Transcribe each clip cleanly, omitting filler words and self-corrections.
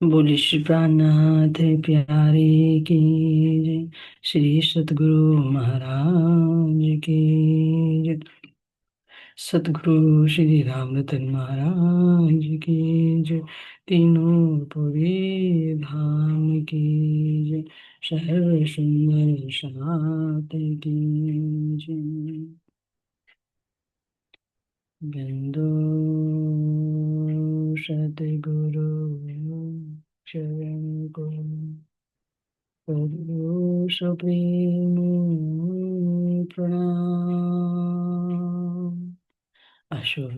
बोले श्री प्राणनाथ प्यारे की जय। श्री सतगुरु महाराज की जय। सतगुरु श्री रामरतन महाराज की जय। तीनों पुरी धाम की जय। सर्व सुंदर सात की जय। बिंदु सतगुरु चरण को करो सुप्रीम प्रणाम। अशुभ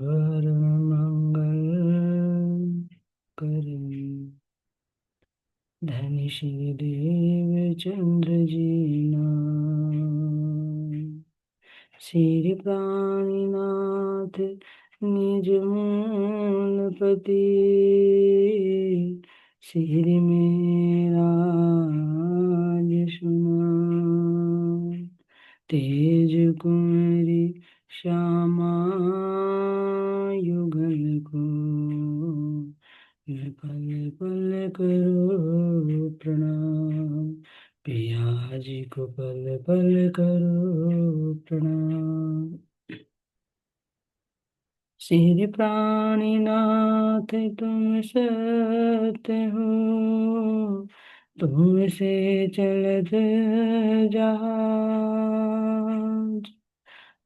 मंगल करें धनी श्री देव चंद्र जी नाम। श्री प्राणीनाथ निज मूलपति श्री मेरा सुना। तेज कुमरी श्यामा युगल को पल पल करो प्रणाम। पिया जी को पल पल करो प्रणाम। श्री प्राणीनाथ तुम सत्य हो, तुमसे चलत जहाज।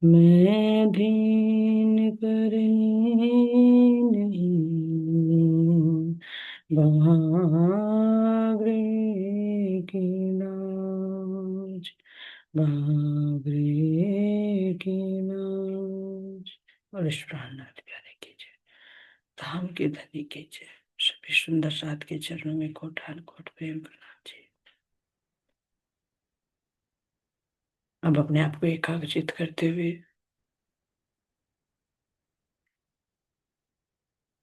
मैं दीन करनी नहीं, बागरे की नाज, बागरे की नाज। और इस प्राणनाथ प्यारे कीजिए, धाम के धनी कीजिए, सभी सुंदर साथ के चरणों में कोटान कोट प्रेम प्रणाम जी। अब अपने आप को एकाग्रचित करते हुए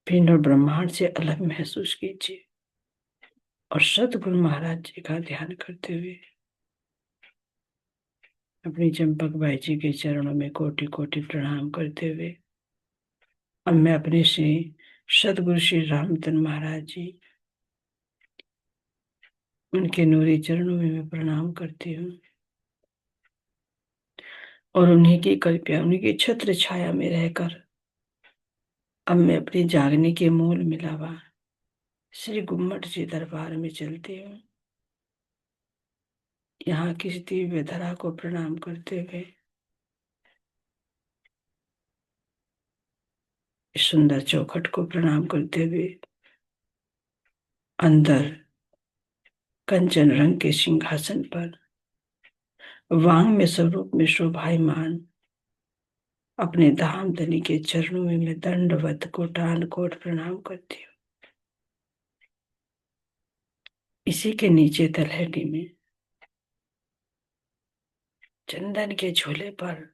पिंड और ब्रह्मांड से अलग महसूस कीजिए और सतगुरु महाराज जी का ध्यान करते हुए अपनी चंपक बाई जी के चरणों में कोटि कोटि प्रणाम करते हुए अब मैं अपने से सतगुरु श्री रामतन महाराज जी, उनके नूरी चरणों में मैं प्रणाम करती हूँ और उन्हीं की कृपया, उन्हीं की छत्र छाया में रहकर अब मैं अपने जागने के मूल मिलावा श्री गुम्मट जी दरबार में चलती हूँ। यहाँ की दिव्य धरा को प्रणाम करते हुए इस सुंदर चौखट को प्रणाम करते हुए अंदर कंचन रंग के सिंहासन पर वांग में स्वरूप में शोभायमान अपने धाम धनी के चरणों में मैं दंडवत कोटान कोट प्रणाम करती हूँ। इसी के नीचे तलहटी में चंदन के झूले पर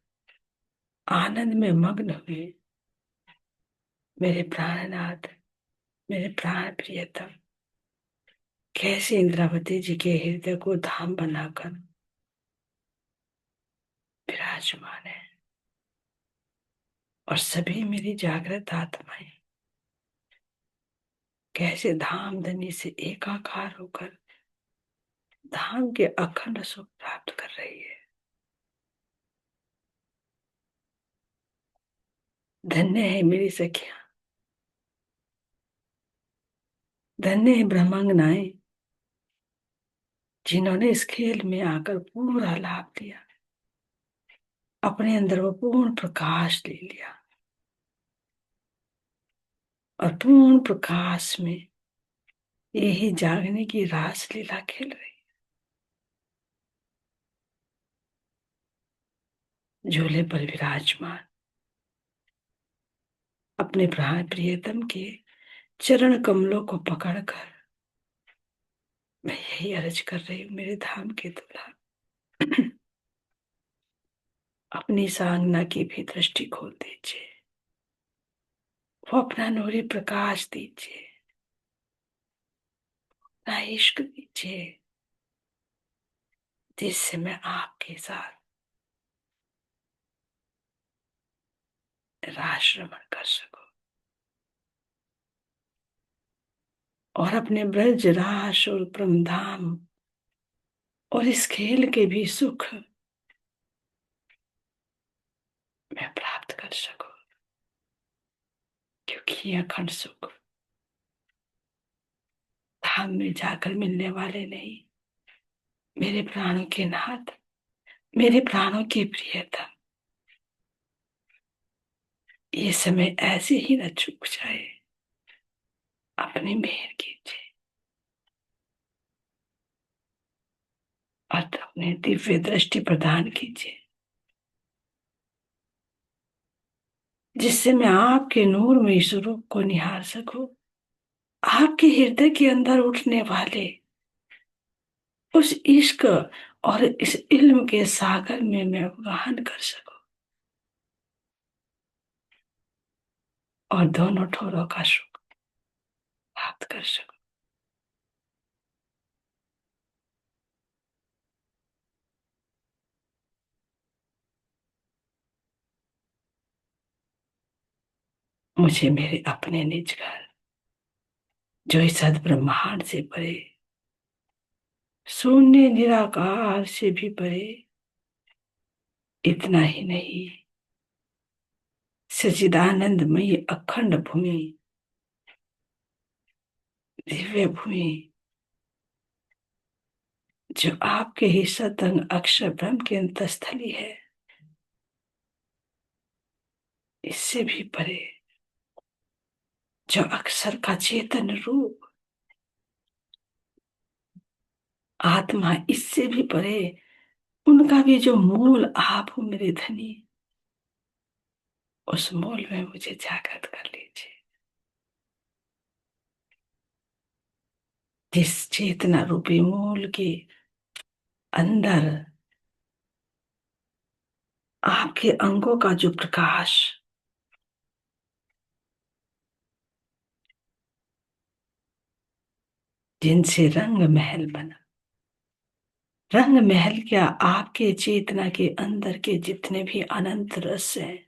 आनंद में मग्न हुए मेरे प्राणनाथ, मेरे प्राण प्रियतम कैसे इंद्रावती जी के हृदय को धाम बनाकर विराजमान है और सभी मेरी जागृत आत्माएं कैसे धाम धनी से एकाकार होकर धाम के अखंड सुख प्राप्त कर रही है। धन्य है मेरी सखियां, धन्य है ब्रह्मांगनाएं जिन्होंने इस खेल में आकर पूरा लाभ लिया, अपने अंदर वो पूर्ण प्रकाश ले लिया और पूर्ण प्रकाश में यही जागने की रास लीला खेल रही। झूले पर विराजमान अपने प्राण प्रियतम के चरण कमलों को पकड़कर मैं यही अर्ज कर रही हूँ, मेरे धाम के दूल्हा अपनी सांगना की भी दृष्टि खोल दीजिए, वो अपना नूरी प्रकाश दीजिए, अपना इश्क दीजिए, जिससे मैं आपके साथ रास रमण कर सकूं और अपने ब्रज रास और परमधाम और इस खेल के भी सुख मैं प्राप्त कर सकूं, क्योंकि ये अखंड सुख धाम में जाकर मिलने वाले नहीं। मेरे प्राणों के नाथ, मेरे प्राणों के प्रियतम, ये समय ऐसे ही न चूक जाए। अपनी मेहर कीजिए और अपने दिव्य दृष्टि प्रदान कीजिए, जिससे मैं आपके नूरमय स्वरूप को निहार सकूं, आपके हृदय के अंदर उठने वाले उस इश्क और इस इल्म के सागर में मैं वहन कर सकूं और दोनों ठोरों का सुख प्राप्त कर सकूं। मुझे मेरे अपने निज घर, जो इस सद ब्रह्मांड से परे, शून्य निराकार से भी परे, इतना ही नहीं, सच्चिदानंदमयी अखंड भूमि, दिव्य भूमि, जो आपके ही सतंग अक्षर ब्रह्म की अंतस्थली है, इससे भी परे, जो अक्षर का चेतन रूप आत्मा, इससे भी परे, उनका भी जो मूल आप हो मेरे धनी, उस मूल में मुझे जागृत कर लीजिए। जिस चेतना रूपी मूल के अंदर आपके अंगों का जो प्रकाश, जिनसे रंग महल बना, रंग महल क्या, आपके चेतना के अंदर के जितने भी अनंत रस हैं,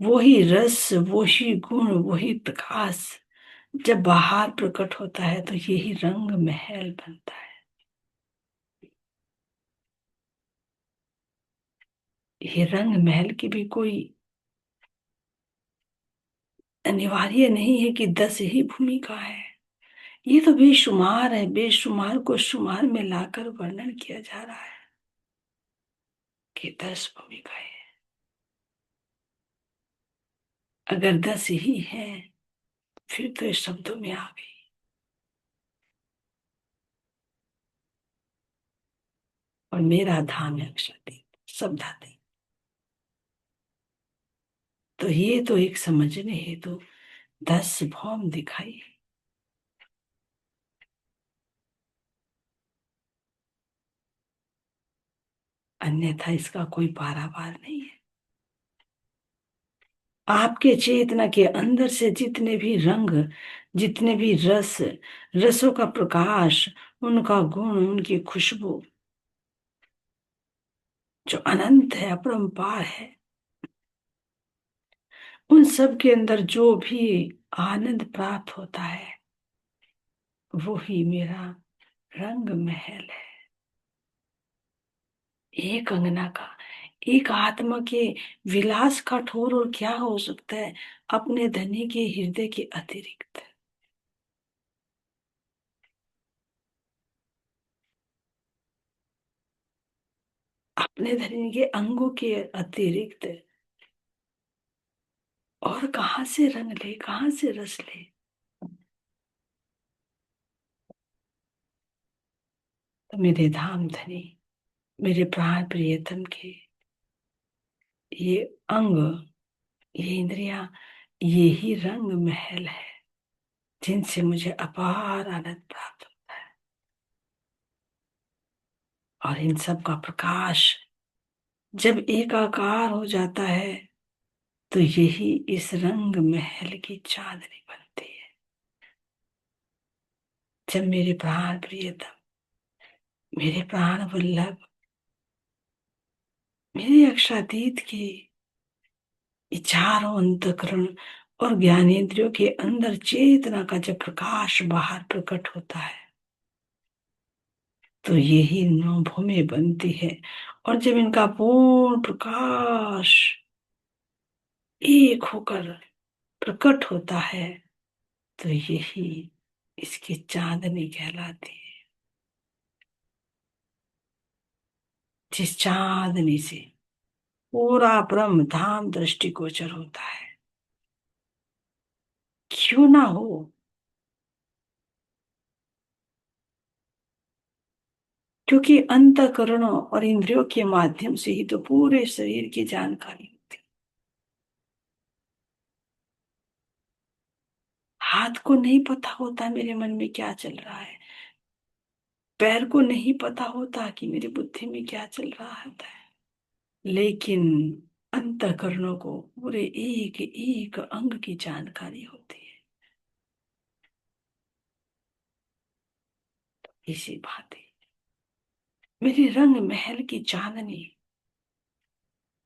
वही रस, वही गुण, वही प्रकाश जब बाहर प्रकट होता है तो यही रंग महल बनता है। ये रंग महल की भी कोई अनिवार्य नहीं है कि 10 ही भूमिका है। ये तो बेशुमार है, बेशुमार को शुमार में लाकर वर्णन किया जा रहा है कि 10 भूमिकाएं हैं। अगर 10 ही है फिर तो इस शब्दों में आ गई। और मेरा धाम है अक्षरदीप, सब धाते। तो ये तो एक समझने हेतु 10 भौम दिखाई, अन्यथा इसका कोई पारावार नहीं है। आपके चेतना के अंदर से जितने भी रंग, जितने भी रस, रसों का प्रकाश, उनका गुण, उनकी खुशबू जो अनंत है, अपरंपार है, उन सब के अंदर जो भी आनंद प्राप्त होता है वो ही मेरा रंग महल है। एक अंगना का, एक आत्मा के विलास का ठोर और क्या हो सकता है अपने धनी के हृदय के अतिरिक्त। अपने धनी के अंगों के अतिरिक्त और कहां से रंग ले, कहां से रस ले। तो मेरे धाम धनी, मेरे प्राण प्रियतम के ये अंग, ये इंद्रियां, ये ही रंग महल है, जिनसे मुझे अपार आनंद प्राप्त होता है। और इन सब का प्रकाश जब एकाकार हो जाता है तो यही इस रंग महल की चांदनी बनती है। जब मेरे प्राण प्रियतम, मेरे प्राण वल्लभ, मेरे अक्षातीत की ये चारों अंतःकरण और ज्ञानेंद्रियों के अंदर चेतना का जब प्रकाश बाहर प्रकट होता है तो यही नौ भूमि बनती है। और जब इनका पूर्ण प्रकाश एक होकर प्रकट होता है तो यही इसकी चांदनी कहलाती है। जिस चांदनी से पूरा ब्रह्म धाम दृष्टिगोचर होता है, क्यों ना हो। क्योंकि अंतःकरण और इंद्रियों के माध्यम से ही तो पूरे शरीर की जानकारी होती है। हाथ को नहीं पता होता मेरे मन में क्या चल रहा है, पैर को नहीं पता होता कि मेरी बुद्धि में क्या चल रहा होता है, लेकिन अंतःकरणों को पूरे एक एक अंग की जानकारी होती है। इसी भांति मेरी रंग महल की चांदनी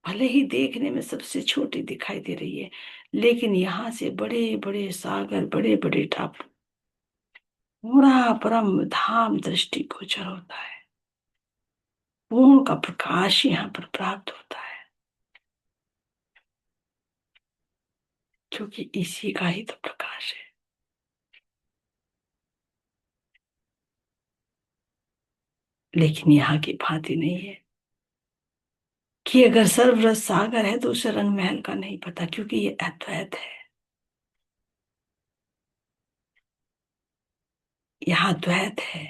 भले ही देखने में सबसे छोटी दिखाई दे रही है, लेकिन यहाँ से बड़े बड़े सागर, बड़े बड़े टापू, पूरा परम धाम दृष्टि गोचर होता है। पूर्ण का प्रकाश यहाँ पर प्राप्त होता है, क्योंकि इसी का ही तो प्रकाश है। लेकिन यहाँ की भांति नहीं है कि अगर सर्वरस सागर है तो उसे रंग महल का नहीं पता, क्योंकि ये अद्वैत है। यहाँ द्वैत है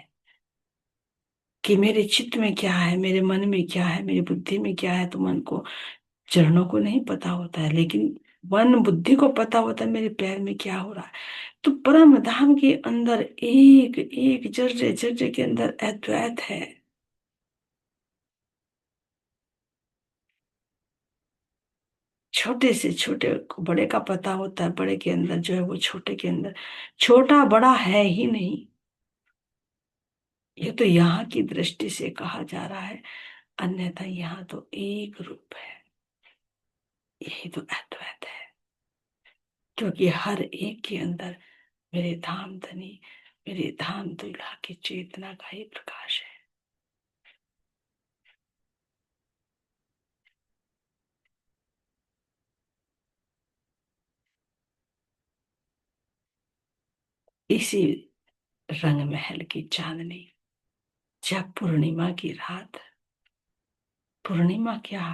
कि मेरे चित्त में क्या है, मेरे मन में क्या है, मेरी बुद्धि में क्या है। तो मन को, चरणों को नहीं पता होता है, लेकिन मन बुद्धि को पता होता है मेरे पैर में क्या हो रहा है। तो परम धाम के अंदर एक एक जर्रे जर्रे के अंदर अद्वैत है। छोटे से छोटे को बड़े का पता होता है, बड़े के अंदर जो है वो छोटे के अंदर, छोटा बड़ा है ही नहीं। ये तो यहाँ की दृष्टि से कहा जा रहा है, अन्यथा यहाँ तो एक रूप है। यही तो अद्वैत है, क्योंकि हर एक के अंदर मेरे धाम धनी, मेरे धाम दुल्हा की चेतना का ही प्रकाश है। इसी रंग महल की चांदनी, जब पूर्णिमा की रात, पूर्णिमा क्या,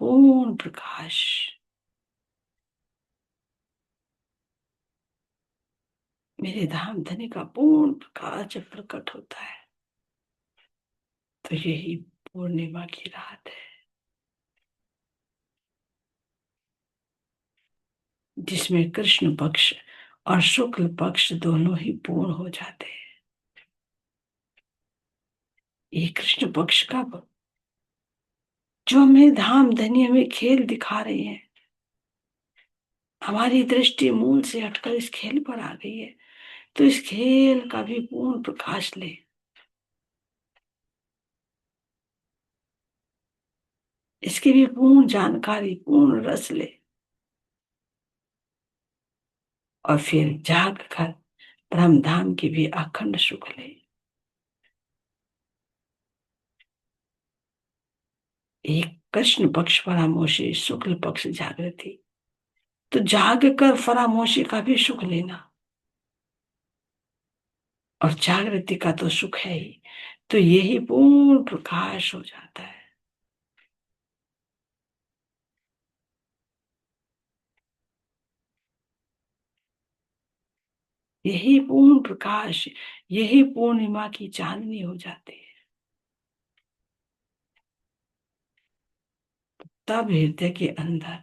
पूर्ण प्रकाश, मेरे धाम धनी का पूर्ण प्रकाश जब प्रकट होता है तो यही पूर्णिमा की रात है, जिसमें कृष्ण पक्ष और शुक्ल पक्ष दोनों ही पूर्ण हो जाते हैं। ये कृष्ण पक्ष का जो हमें धाम धनी हमें खेल दिखा रहे हैं, हमारी दृष्टि मूल से हटकर इस खेल पर आ गई है, तो इस खेल का भी पूर्ण प्रकाश ले, इसकी भी पूर्ण जानकारी, पूर्ण रस ले, और फिर जाग कर ब्रह्म धाम की भी अखंड सुख ले। एक कृष्ण पक्ष परामोशी, शुक्ल पक्ष जागृति, तो जाग कर फरामोशी का भी सुख लेना, और जागृति का तो सुख है ही। तो यही पूर्ण प्रकाश हो जाता है। यही पूर्ण प्रकाश, यही पूर्णिमा की चांदनी हो जाती है। तब हृदय के अंदर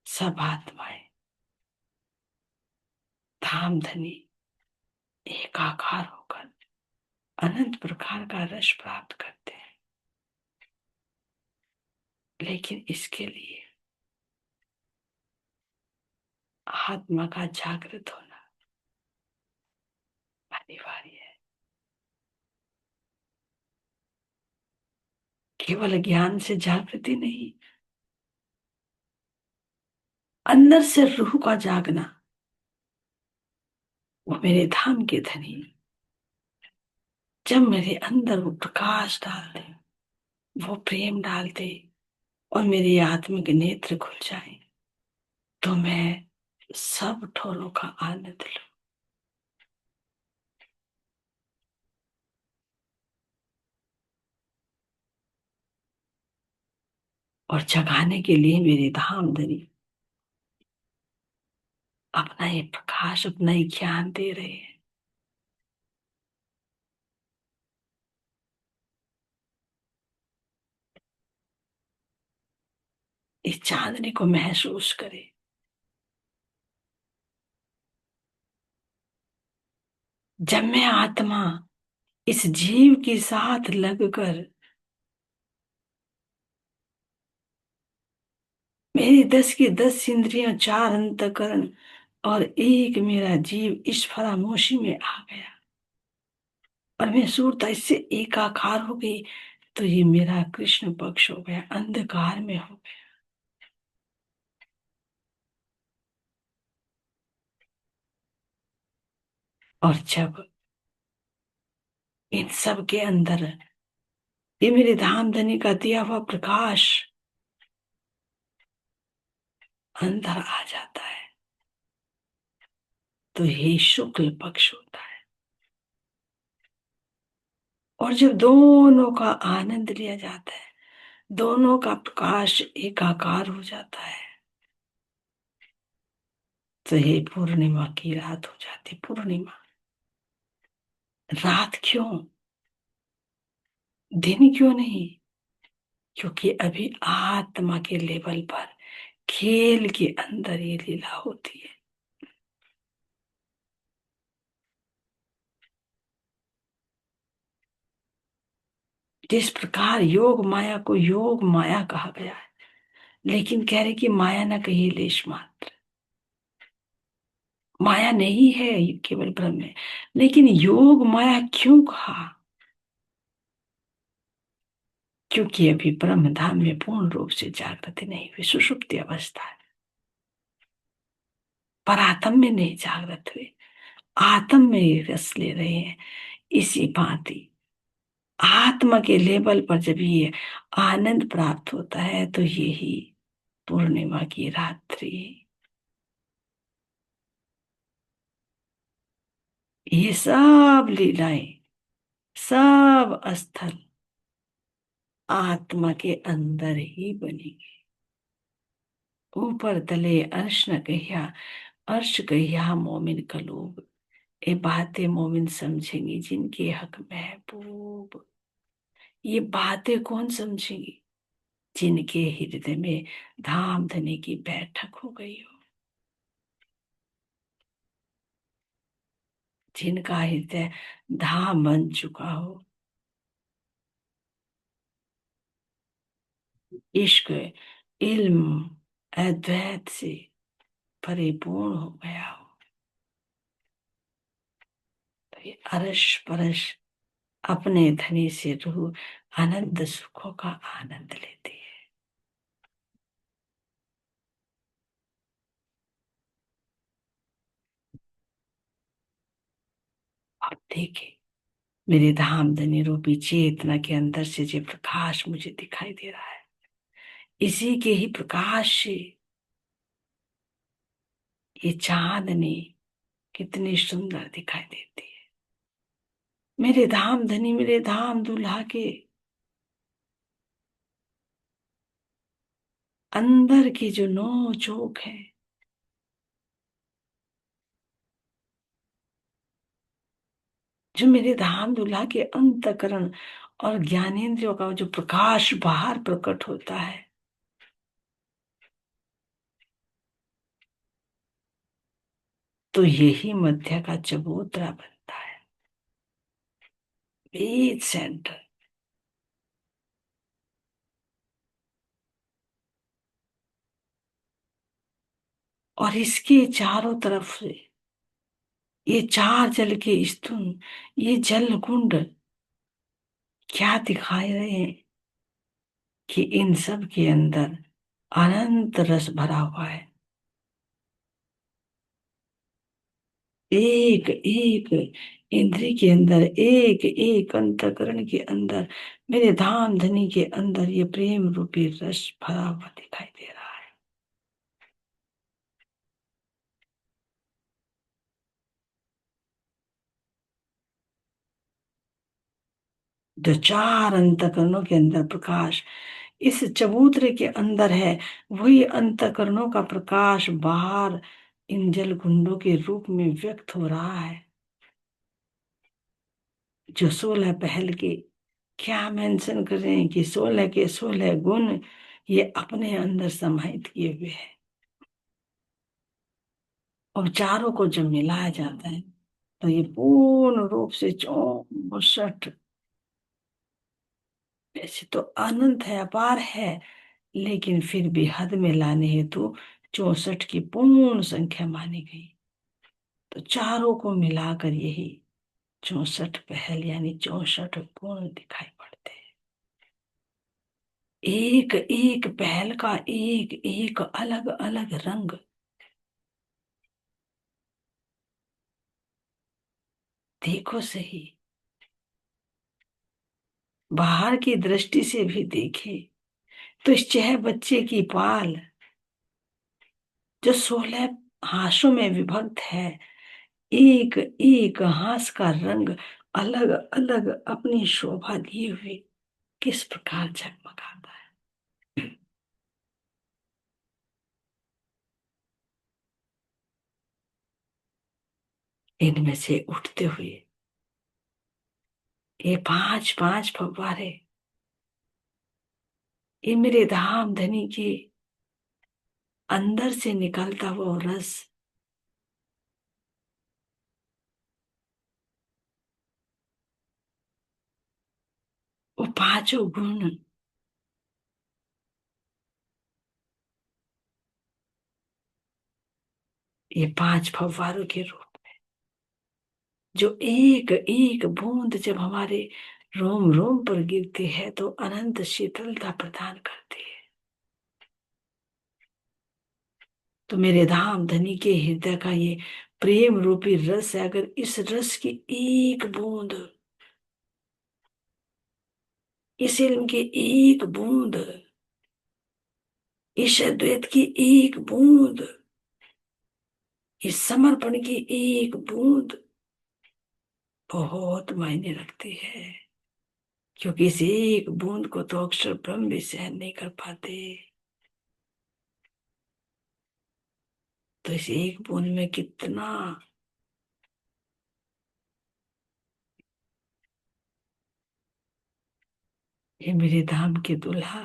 सब आत्माएं धाम धनी एकाकार होकर अनंत प्रकार का रस प्राप्त करते हैं। लेकिन इसके लिए आत्मा का जागृत होना अनिवार्य है। केवल ज्ञान से जागृति नहीं, अंदर से रूह का जागना, वो मेरे धाम के धनी। जब मेरे अंदर वो प्रकाश डालते, वो प्रेम डालते और मेरे आत्मिक नेत्र खुल जाए, तो मैं सब ठोलों का आनंद लूं। और जगाने के लिए मेरे धाम धनी अपना ये प्रकाश, अपना ये ज्ञान दे रहे हैं। इस चांदनी को महसूस करे। जब मैं आत्मा इस जीव के साथ लगकर, मेरी 10 की 10 इंद्रियां, 4 अंतःकरण और एक मेरा जीव इस फरामोशी में आ गया और मैं सूरता इससे एकाकार हो गई, तो ये मेरा कृष्ण पक्ष हो गया, अंधकार में हो गया। और जब इन सब के अंदर ये मेरे धाम धनी का दिया हुआ प्रकाश अंदर आ जाता है, तो ये शुक्ल पक्ष होता है। और जब दोनों का आनंद लिया जाता है, दोनों का प्रकाश एकाकार हो जाता है, तो ये पूर्णिमा की रात हो जाती। पूर्णिमा रात क्यों, दिन क्यों नहीं? क्योंकि अभी आत्मा के लेवल पर खेल के अंदर ये लीला होती है। जिस प्रकार योग माया को योग माया कहा गया है, लेकिन कह रहे कि माया ना कहिए लेश मात्र। माया नहीं है, ये केवल ब्रह्म है। लेकिन योग माया क्यों कहा? क्योंकि अभी ब्रह्म धाम में पूर्ण रूप से जागृति नहीं हुई, सुषुप्ति अवस्था है। पर आत्म में नहीं जागृत हुए, आत्म में ही रस ले रहे हैं। इसी भांति आत्मा के लेवल पर जब ये आनंद प्राप्त होता है, तो यही पूर्णिमा की रात्रि, ये सब लीलाएं, सब स्थल आत्मा के अंदर ही बनेगी। ऊपर तले अर्श न कहिया, अर्श कहिया मोमिन का लोग। ये बातें मोमिन समझेंगे जिनके हक महबूब। ये बातें कौन समझेंगी? जिनके हृदय में धाम धनी की बैठक हो गई हो, जिनका हृदय धाम बन चुका हो, इश्क, इल्म, अद्वैत से परिपूर्ण हो गया हो, तो ये अरस परस अपने धनी से रूह अनंत सुखों का आनंद लेती है। अब देखिए, मेरे धाम धनी रूपी चेतना के अंदर से जो प्रकाश मुझे दिखाई दे रहा है, इसी के ही प्रकाश से ये चांदनी कितनी सुंदर दिखाई देती है। मेरे धाम धनी, मेरे धाम दुल्हा के अंदर की जो नोक है, जो मेरे धाम दुल्हा के अंतकरण और ज्ञानेंद्रियों का जो प्रकाश बाहर प्रकट होता है, तो यही मध्य का चबूतरा बनता है, बीच सेंटर। और इसके चारों तरफ से ये चार जल के स्तून, ये जल कुंड क्या दिखाई रहे हैं? कि इन सब के अंदर अनंत रस भरा हुआ है। एक एक इंद्री के अंदर, एक एक अंतकरण के अंदर, मेरे धाम धनी के अंदर ये प्रेम रूपी रस भरा हुआ दिखाई दे रहा है। जो चार अंतकरणों के अंदर प्रकाश इस चबूतरे के अंदर है, वही अंतकरणों का प्रकाश बाहर इन जल कुंडों के रूप में व्यक्त हो रहा है। जो 16 पहल के क्या मेंशन कर रहे हैं कि 16 के 16 गुण ये अपने अंदर समाहित किए हुए हैं। और चारों को जब मिलाया जाता है तो ये पूर्ण रूप से 64, वैसे तो अनंत है, अपार है, लेकिन फिर भी हद में लाने हेतु 64 की पूर्ण संख्या मानी गई। तो चारों को मिलाकर यही 64 पहल यानी 64 गुण दिखाई पड़ते हैं। एक एक पहल का एक एक अलग अलग रंग। देखो सही, बाहर की दृष्टि से भी देखे तो इस चह बच्चे की पाल जो 16 हासों में विभक्त है, एक एक हास का रंग अलग अलग अपनी शोभा लिए हुए किस प्रकार झगमगाता है। इनमें से उठते हुए ये पांच पांच फव्वारे, ये मेरे धाम धनी के अंदर से निकलता वो रस, वो पांचों गुण, ये पांच फव्वारों के रूप, जो एक एक बूंद जब हमारे रोम रोम पर गिरती है तो अनंत शीतलता प्रदान करती है। तो मेरे धाम धनी के हृदय का ये प्रेम रूपी रस है, अगर इस रस की एक बूंद, इस इल्म की एक बूंद, इस अद्वैत की एक बूंद, इस समर्पण की एक बूंद बहुत मायने रखती है। क्योंकि इस एक बूंद को तो अक्षर ब्रह्म भी सहन नहीं कर पाते। तो इस एक बूंद में कितना, ये मेरे धाम के दुल्हा,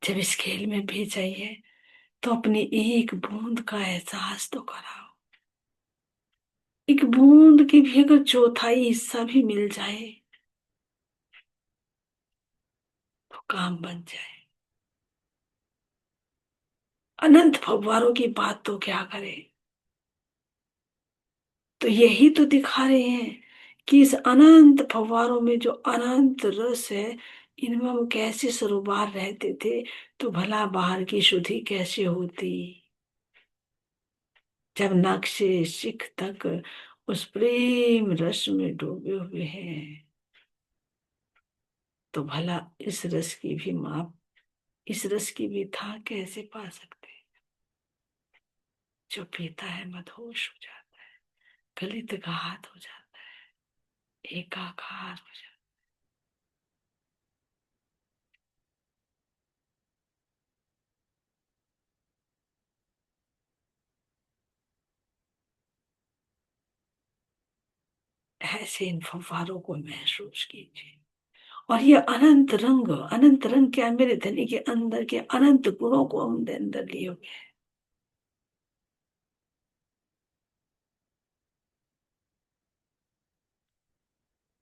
जब इस खेल में भी चाहिए तो अपनी एक बूंद का एहसास तो कराओ। एक बूंद की भी अगर चौथाई हिस्सा भी मिल जाए तो काम बन जाए। अनंत फव्वारों की बात तो क्या करें। तो यही तो दिखा रहे हैं कि इस अनंत फव्वारों में जो अनंत रस है, इनमें हम कैसे सरोबार रहते थे तो भला बाहर की शुद्धि कैसे होती। जब नक्शे सिख तक उस प्रेम रस में डूबे हुए हैं तो भला इस रस की भी माप, इस रस की भी था कैसे पा सकते हैं। जो पीता है मदहोश हो जाता है, गलित घात हो जाता है, एकाकार हो जाता है। ऐसे इन फव्वारों को महसूस कीजिए। और ये अनंत रंग क्या, मेरे धनी के अंदर के अनंत गुणों को हम अंदर लिए हुए हैं।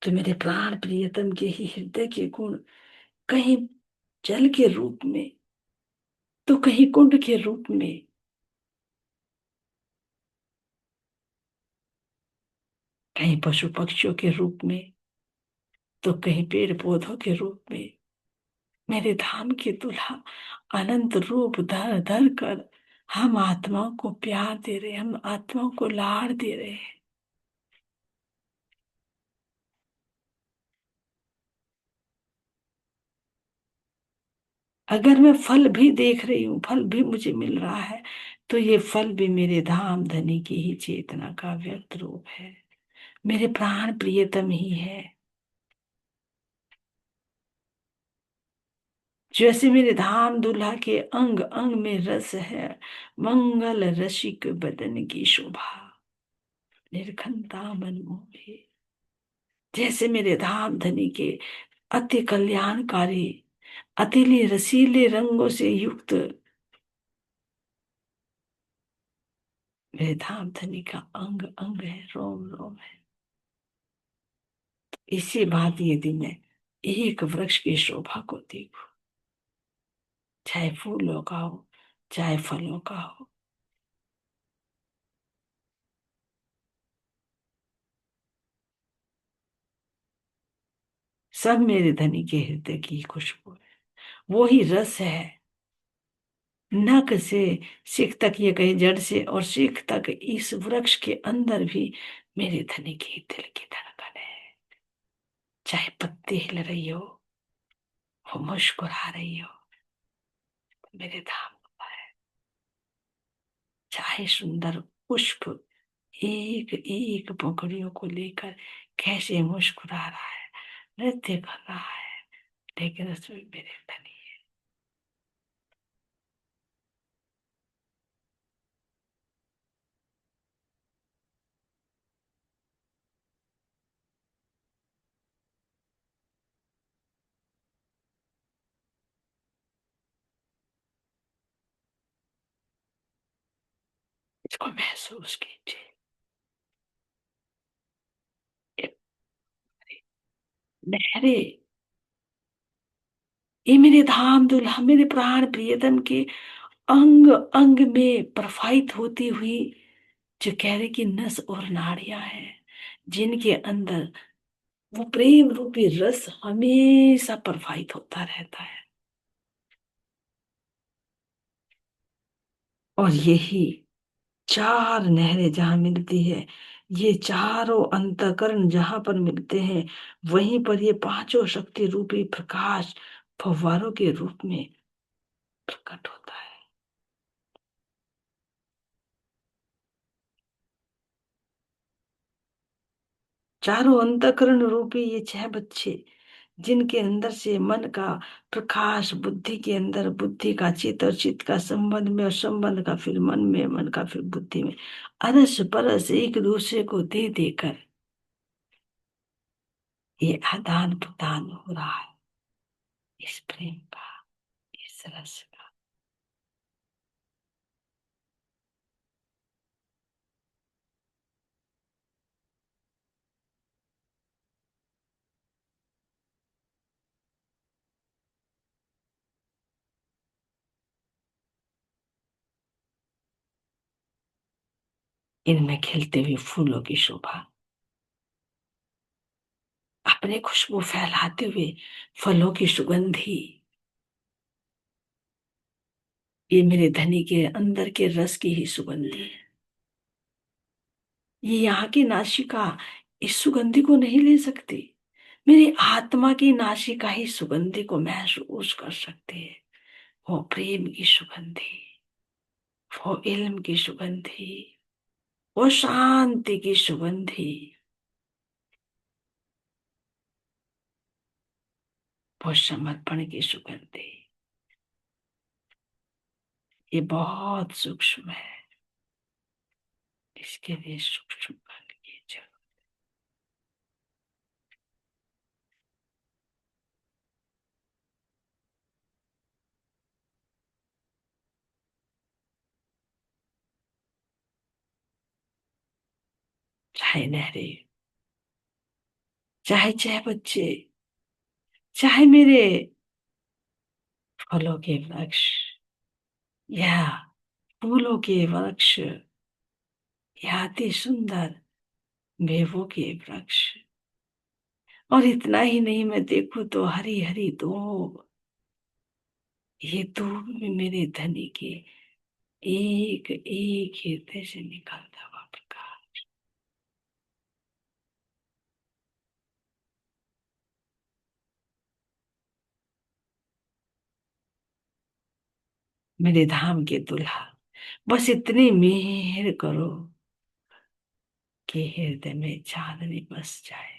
तो मेरे प्राण प्रियतम के ही हृदय के गुण कहीं जल के रूप में तो कहीं कुंड के रूप में, कहीं पशु पक्षियों के रूप में तो कहीं पेड़ पौधों के रूप में, मेरे धाम के दुल्हा अनंत रूप धर धर कर हम आत्माओं को प्यार दे रहे हैं, हम आत्माओं को लाड़ दे रहे हैं। अगर मैं फल भी देख रही हूँ, फल भी मुझे मिल रहा है, तो ये फल भी मेरे धाम धनी की ही चेतना का व्यक्त रूप है, मेरे प्राण प्रियतम ही है। जैसे मेरे धाम दुल्हा के अंग अंग में रस है, मंगल रसिक बदन की शोभा, निर्खंता मन मोहे। जैसे मेरे धाम धनी के अति कल्याणकारी, अतिली रसीले रंगों से युक्त मेरे धाम धनी का अंग अंग है, रोम रोम है। इसी भांति यदि मैं एक वृक्ष की शोभा को देखूं, चाहे फूलों का हो, चाहे फलों का हो, सब मेरे धनी के हृदय की खुशबू है। वो ही रस है। नक से शिख तक, ये कहे जड़ से और शिख तक, इस वृक्ष के अंदर भी मेरे धनी की दिल की धड़कन है। चाहे पत्ती हिल रही हो, वो मुस्कुरा रही हो, मेरे धाम का है। चाहे सुंदर पुष्प एक एक पंखुड़ियों को लेकर कैसे मुस्कुरा रहा है, नृत्य कर रहा है, लेकिन उसमें मेरे धनी है। इसको महसूस कीजिए। ये लहरें, ये मेरे धाम दुल्हा, मेरे प्राण प्रियतम के अंग अंग में प्रवाहित होती हुई, जो कह रहे कि नस और नाड़ियां हैं, जिनके अंदर वो प्रेम रूपी रस हमेशा प्रवाहित होता रहता है। और यही चार नहरें जहां मिलती है, ये चारों अंतःकरण जहां पर मिलते हैं, वहीं पर ये पांचों शक्ति रूपी प्रकाश फव्वारों के रूप में प्रकट होता है। चारों अंतःकरण रूपी ये छह बच्चे, जिनके अंदर से मन का प्रकाश बुद्धि के अंदर, बुद्धि का चित्त और चित्त का संबंध में, और संबंध का फिर मन में, मन का फिर बुद्धि में, अरस परस एक दूसरे को दे देकर ये आदान प्रदान हो रहा है, इस प्रेम का, इस रस का। इनमें खिलते हुए फूलों की शोभा, अपने खुशबू फैलाते हुए फलों की सुगंधी, ये मेरे धनी के अंदर के रस की ही सुगंधी है। ये यहाँ की नासिका इस सुगंधि को नहीं ले सकती, मेरी आत्मा की नासिका ही सुगंधि को महसूस कर सकती है। वो प्रेम की सुगंधि, वो इल्म की सुगंधि, वो शांति की सुगंधि, वो समर्पण की सुगंधि। ये बहुत सूक्ष्म है, इसके लिए सूक्ष्म बन की जरूरत। चाहे नहरें, चाहे चाहे बच्चे, चाहे मेरे फलों के वृक्ष या फूलों के वृक्ष, या अति सुंदर मेवों के वृक्ष। और इतना ही नहीं, मैं देखूं तो हरी हरी दूब, ये दूब भी मेरे धनी की एक एक हृदय से निकलता हुआ प्रकाश मेरे धाम के दूल्हा, बस इतनी मेहर करो कि हृदय में चांदनी बस जाए।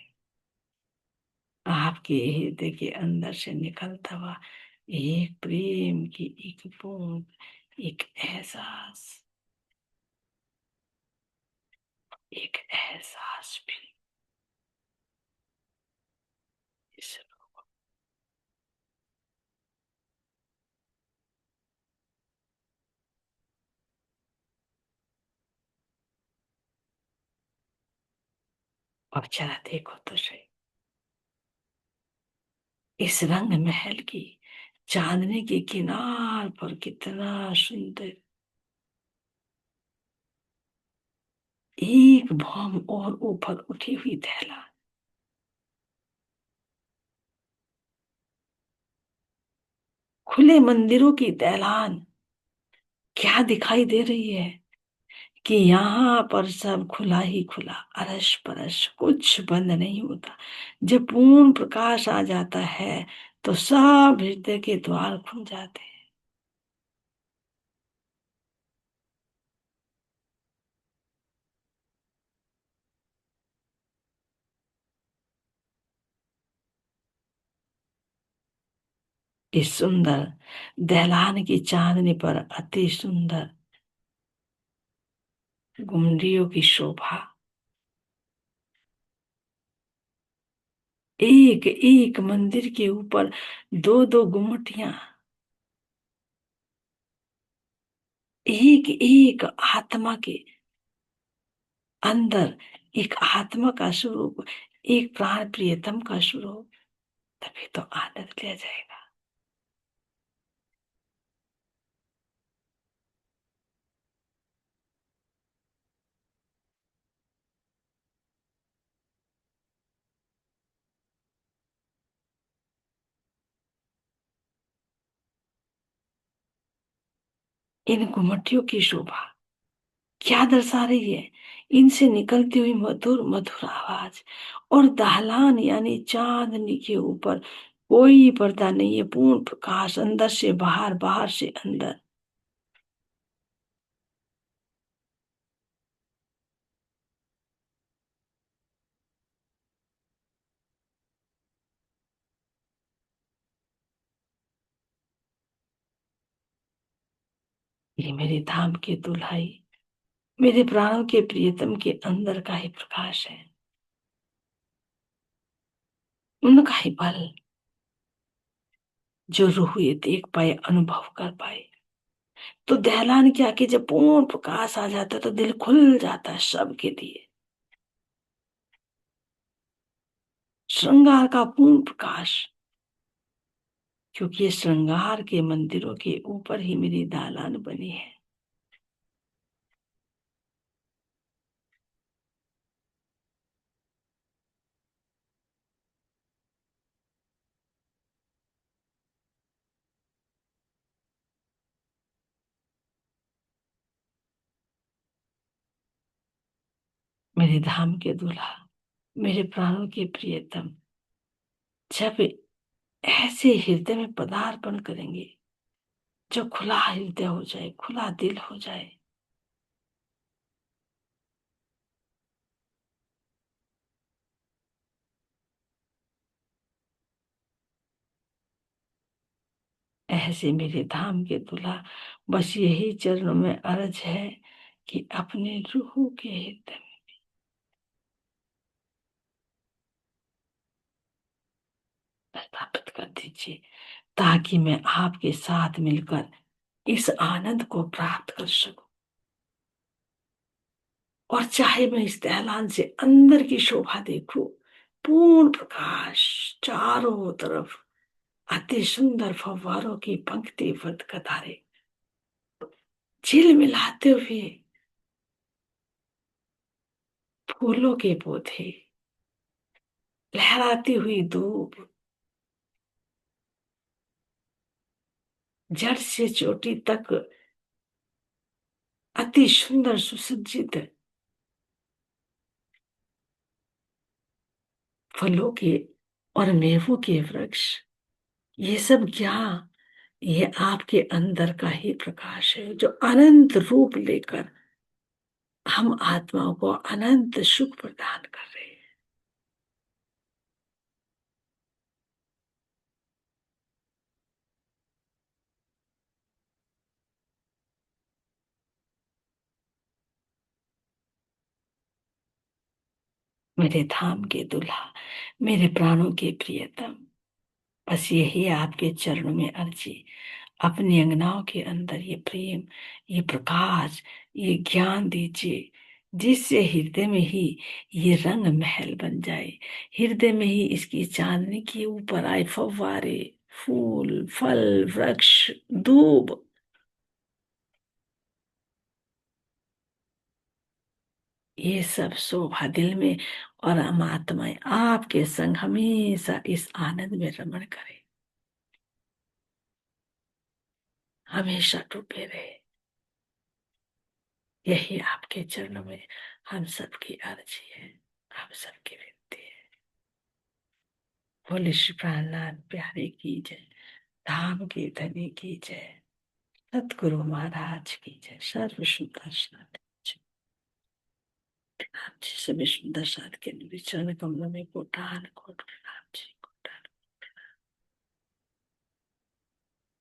आपके हृदय के अंदर से निकलता हुआ एक प्रेम की एक बूंद, एक एहसास, एक एहसास भी इस। अब जरा देखो तो सही, इस रंग महल की चांदनी के किनार पर कितना सुंदर एक भौम और ऊपर उठी हुई थैला, खुले मंदिरों की दैलान क्या दिखाई दे रही है कि यहाँ पर सब खुला ही खुला, अरस परस कुछ बंद नहीं होता। जब पूर्ण प्रकाश आ जाता है तो सब हृदय के द्वार खुल जाते हैं। इस सुंदर दहलान की चांदनी पर अति सुंदर गुमरियों की शोभा, एक एक मंदिर के ऊपर दो दो गुम्मटियां, एक एक आत्मा के अंदर एक आत्मा का स्वरूप, एक प्राण प्रियतम का स्वरूप, तभी तो आनंद लिया जाएगा। इन गुम्मटियों की शोभा क्या दर्शा रही है? इनसे निकलती हुई मधुर मधुर आवाज, और दाहलान यानी चांदनी के ऊपर कोई पर्दा नहीं है, पूर्ण प्रकाश, अंदर से बाहर, बाहर से अंदर। ये मेरे धाम के दुल्हाई, मेरे प्राणों के प्रियतम के अंदर का ही प्रकाश है, उनका ही बल, जो रूह ये देख पाए, अनुभव कर पाए। तो दहलान के आके जब पूर्ण प्रकाश आ जाता है तो दिल खुल जाता है सबके लिए। श्रृंगार का पूर्ण प्रकाश, क्योंकि ये श्रृंगार के मंदिरों के ऊपर ही मेरी दालान बनी है। मेरे धाम के दूल्हा, मेरे प्राणों के प्रियतम, जब ऐसे हृदय में पदार्पण करेंगे, जो खुला हृदय हो जाए, खुला दिल हो जाए, ऐसे मेरे धाम के दूल्हा, बस यही चरणों में अर्ज है कि अपने रूह के हृदय में स्थापित कर दीजिए, ताकि मैं आपके साथ मिलकर इस आनंद को प्राप्त कर सकूं। और चाहे मैं इस दहलान से अंदर की शोभा देखूं, पूर्ण प्रकाश, चारों तरफ अति सुंदर फव्वारों की पंक्तिबद्ध कतारें, झिलमिलाते हुए फूलों के पौधे, लहराती हुई धूप, जड़ से चोटी तक अति सुंदर सुसज्जित फलों के और मेवों के वृक्ष, ये सब क्या, ये आपके अंदर का ही प्रकाश है जो अनंत रूप लेकर हम आत्माओं को अनंत सुख प्रदान कर रहे हैं। मेरे धाम के दुल्हा, मेरे प्राणों के प्रियतम, बस यही आपके चरणों में अर्जी। अपनी अंगनाओं के अंदर ये प्रेम, ये प्रकाश, ये ज्ञान दीजिए, जिससे हृदय में ही ये रंग महल बन जाए। हृदय में ही इसकी चांदनी के ऊपर आए फव्वारे, फूल, फल, वृक्ष, दूब, ये सब शोभा दिल में, और हम आत्माएं आपके संग हमेशा इस आनंद में रमण करें, हमेशा डूबे रहे। यही आपके चरणों में हम सबकी अर्जी है, हम सबकी विनती है। बोले श्री प्राणनाथ प्यारे की जय, धाम की धनी की जय, सतगुरु महाराज की जय, सर्व सुंदर साथ आप जी सभी सुंदर साथ के चरण कमलों में कोटान कोट